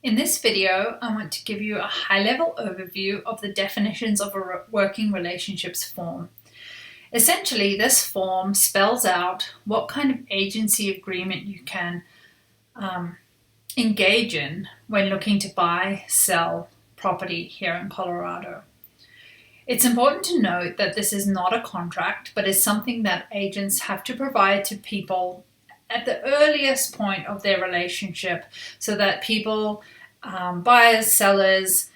In this video, I want to give you a high-level overview of the definitions of a working relationships form. Essentially, this form spells out what kind of agency agreement you can engage in when looking to buy, sell property here in Colorado. It's important to note that this is not a contract, but is something that agents have to provide to people at the earliest point of their relationship so that people, buyers, sellers,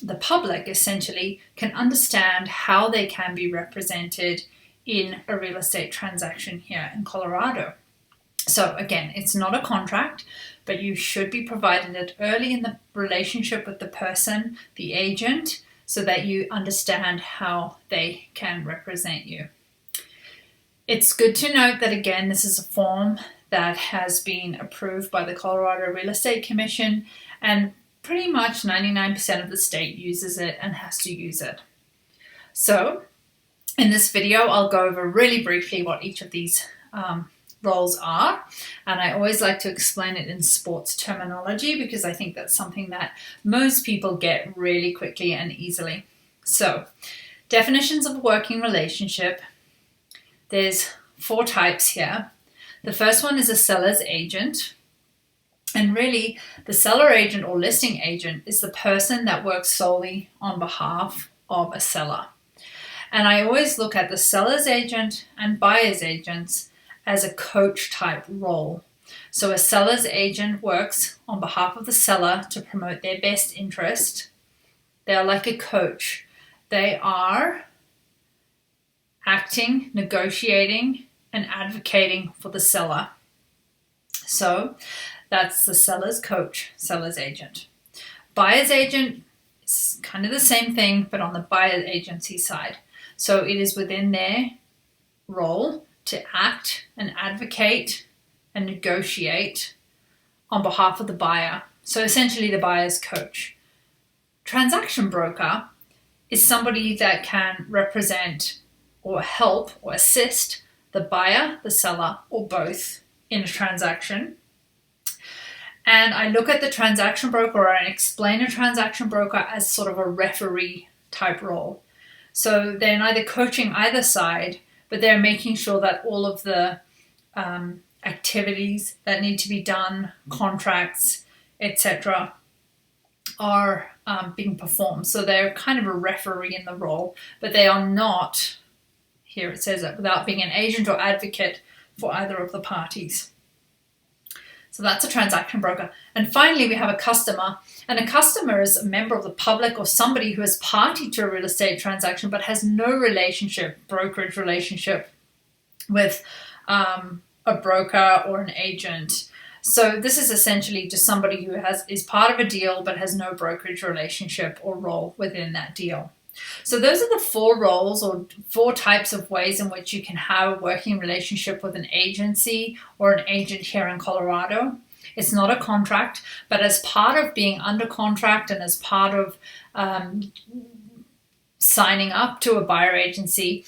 the public essentially, can understand how they can be represented in a real estate transaction here in Colorado. So again, it's not a contract, but you should be provided it early in the relationship with the person, the agent, so that you understand how they can represent you. It's good to note that, again, this is a form that has been approved by the Colorado Real Estate Commission, and pretty much 99% of the state uses it and has to use it. So in this video, I'll go over really briefly what each of these roles are, and I always like to explain it in sports terminology because I think that's something that most people get really quickly and easily. So, definitions of a working relationship. There's 4 types here. The first one is a seller's agent. And really, the seller agent or listing agent is the person that works solely on behalf of a seller. And I always look at the seller's agent and buyer's agents as a coach type role. So a seller's agent works on behalf of the seller to promote their best interest. They are like a coach. They are acting, negotiating, and advocating for the seller. So that's the seller's coach, seller's agent. Buyer's agent is kind of the same thing, but on the buyer's agency side. So it is within their role to act and advocate and negotiate on behalf of the buyer. So essentially the buyer's coach. Transaction broker is somebody that can represent or help or assist the buyer, the seller, or both in a transaction. And I look at the transaction broker, or I explain a transaction broker as sort of a referee type role. So they're neither coaching either side, but they're making sure that all of the activities that need to be done, contracts, etc., are being performed. So they're kind of a referee in the role, but they are not, here it says it, without being an agent or advocate for either of the parties. So that's a transaction broker. And finally, we have a customer. And a customer is a member of the public or somebody who is party to a real estate transaction but has no relationship, brokerage relationship with a broker or an agent. So this is essentially just somebody who is part of a deal but has no brokerage relationship or role within that deal. So those are the 4 roles or 4 types of ways in which you can have a working relationship with an agency or an agent here in Colorado. It's not a contract, but as part of being under contract and as part of signing up to a buyer agency,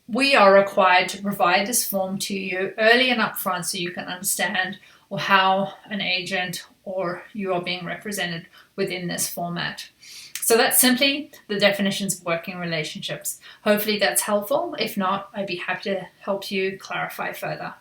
we are required to provide this form to you early and upfront so you can understand how an agent or you are being represented within this format. So that's simply the definitions of working relationships. Hopefully that's helpful. If not, I'd be happy to help you clarify further.